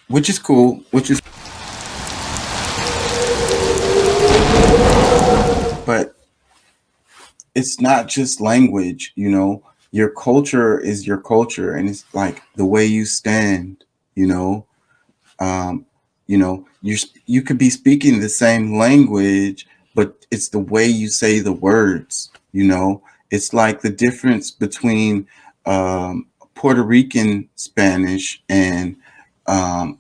which is cool, which is, but it's not just language, you know. Your culture is your culture, and it's like the way you stand, you know. Um, you could be speaking the same language, but it's the way you say the words, you know. It's like the difference between Puerto Rican Spanish and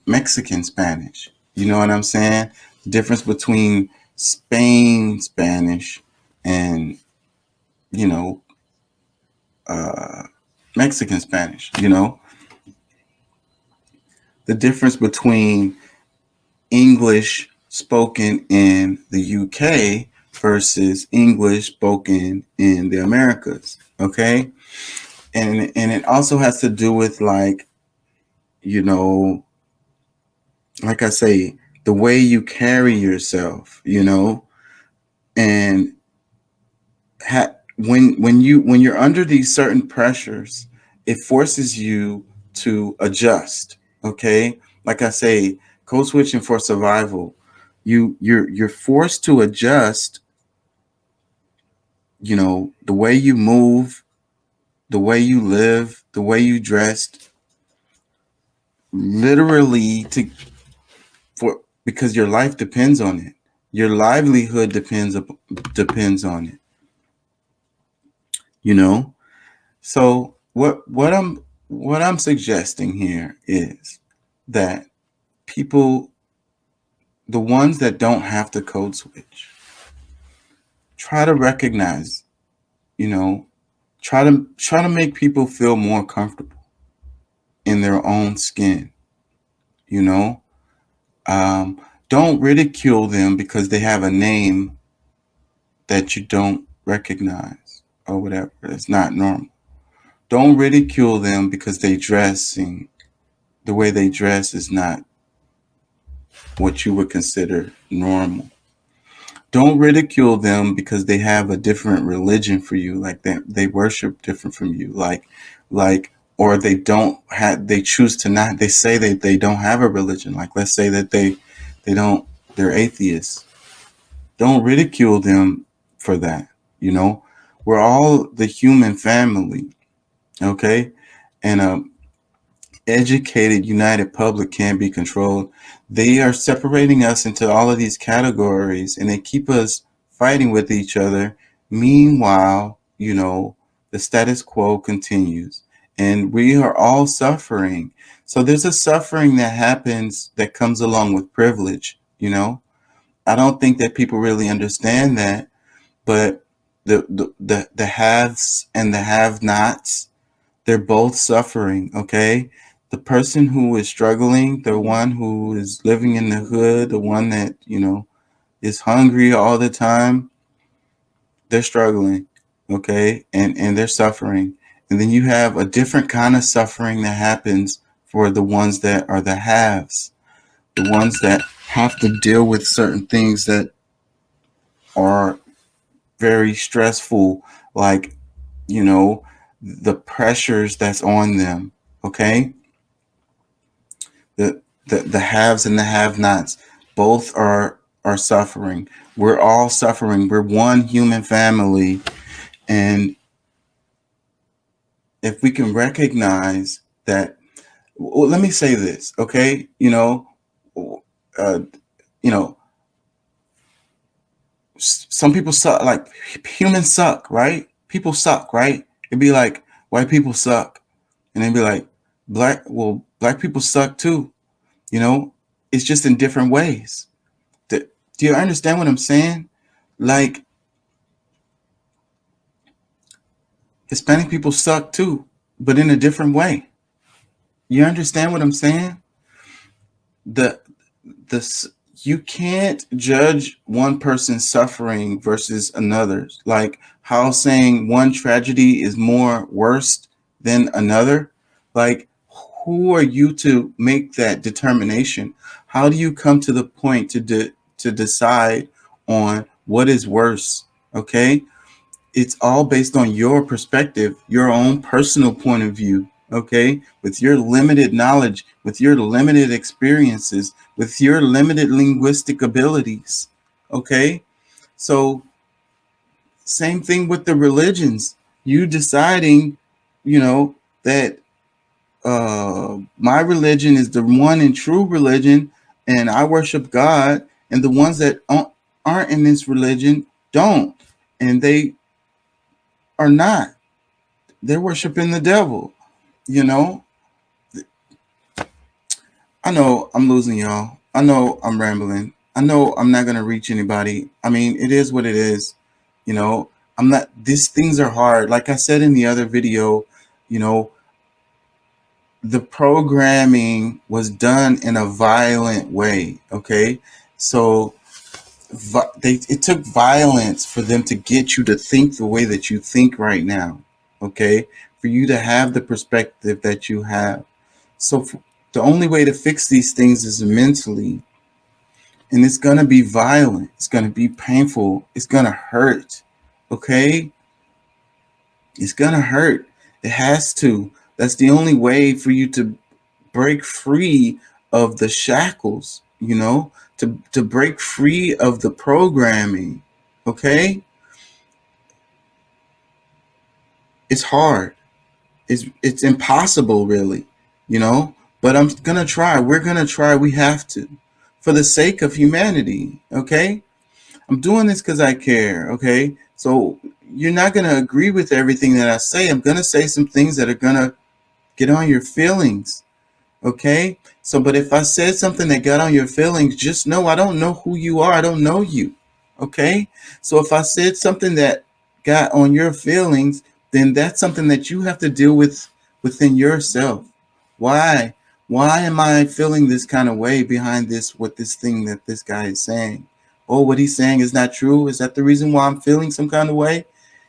Mexican Spanish. You know what I'm saying? The difference between Spain Spanish and, you know, uh, Mexican Spanish, you know, the difference between English spoken in the UK versus English spoken in the Americas. Okay. And it also has to do with, like, you know, like I say, the way you carry yourself, you know, and when you're under these certain pressures, it forces you to adjust. Okay, like I say, code switching for survival. You're forced to adjust. You know, the way you move, the way you live, the way you dressed, literally to for because your life depends on it. Your livelihood depends on it. You know, so what I'm suggesting here is that people, the ones that don't have to code switch, try to recognize, you know, try to make people feel more comfortable in their own skin, you know. Um, don't ridicule them because they have a name that you don't recognize or whatever. It's not normal. Don't ridicule them because they dressing the way they dress is not what you would consider normal. Don't ridicule them because they have a different religion for you, like they worship different from you, like or they choose to not, they say they don't have a religion. Like, let's say that they don't, they're atheists. Don't ridicule them for that, you know. We're all the human family, okay? And educated, united public can't be controlled. They are separating us into all of these categories, and they keep us fighting with each other. Meanwhile, you know, the status quo continues, and we are all suffering. So there's a suffering that happens that comes along with privilege, you know. I don't think that people really understand that, but the haves and the have-nots, they're both suffering, okay? The person who is struggling, the one who is living in the hood, the one that, you know, is hungry all the time, they're struggling, okay? And they're suffering. And then you have a different kind of suffering that happens for the ones that are the haves, the ones that have to deal with certain things that are very stressful, like, you know, the pressures that's on them, okay? The haves and the have-nots both are suffering. We're all suffering. We're one human family, and if we can recognize that, well, let me say this, okay? Uh, you know, some people suck. Like, humans suck, right? People suck, right? It'd be like white people suck, and they'd be like black people suck too. You know, it's just in different ways. Do you understand what I'm saying? Like, Hispanic people suck too, but in a different way. You understand what I'm saying? The this You can't judge one person's suffering versus another's. Like, how saying one tragedy is more worse than another. Like, who are you to make that determination? How do you come to the point to decide on what is worse? Okay, it's all based on your perspective, your own personal point of view. okay, with your limited knowledge, with your limited experiences, with your limited linguistic abilities, okay? So, same thing with the religions. You deciding, you know, that my religion is the one and true religion, and I worship God, and the ones that aren't in this religion don't, and they are not. They're worshiping the devil, you know. I know I'm losing y'all. I know I'm rambling. I know I'm not going to reach anybody. I mean, it is what it is. You know, I'm not, these things are hard. Like I said in the other video, you know, the programming was done in a violent way. Okay. So it took violence for them to get you to think the way that you think right now. Okay. For you to have the perspective that you have. So the only way to fix these things is mentally, and it's going to be violent. It's going to be painful. It's going to hurt. Okay. It's going to hurt. It has to. That's the only way for you to break free of the shackles, you know, to break free of the programming. Okay. It's hard. It's impossible, really, you know, but I'm going to try. We're going to try. We have to, for the sake of humanity. Okay. I'm doing this because I care. Okay. So you're not going to agree with everything that I say. I'm going to say some things that are going to get on your feelings. Okay. So, but if I said something that got on your feelings, just know I don't know who you are. I don't know you. Okay. So if I said something that got on your feelings, then that's something that you have to deal with within yourself. Why? Why am I feeling this kind of way behind this, what this thing that this guy is saying? Oh, what he's saying is not true. Is that the reason why I'm feeling some kind of way?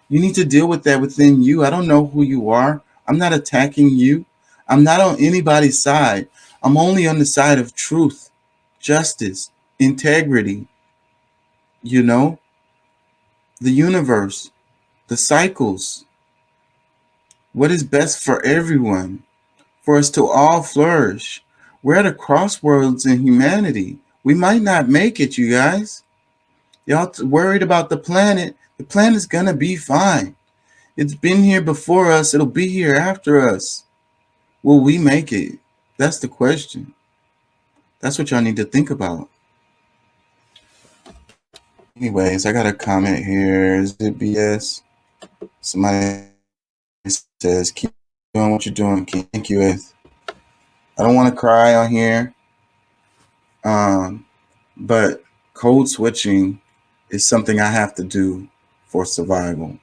You need to deal with that within you. I don't know who you are. I'm not attacking you. I'm not on anybody's side. I'm only on the side of truth, justice, integrity, you know, the universe, the cycles, what is best for everyone, for us to all flourish. We're at a crossroads in humanity. We might not make it, you guys. Y'all worried about the planet. The planet's gonna be fine. It's been here before us. It'll be here after us. Will we make it? That's the question. That's what y'all need to think about. Anyways, I got a comment here. Is it BS? Somebody says, keep doing what you're doing. Thank you, Eth. I don't want to cry on here. But code switching is something I have to do for survival.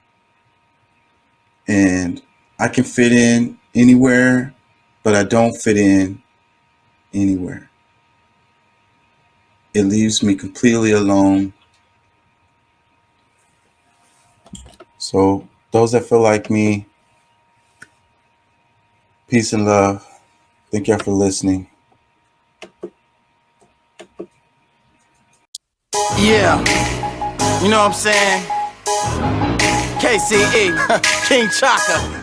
And I can fit in anywhere, but I don't fit in anywhere. It leaves me completely alone. So those that feel like me, peace and love. Thank y'all for listening. Yeah, you know what I'm saying? KCE, King Chaka.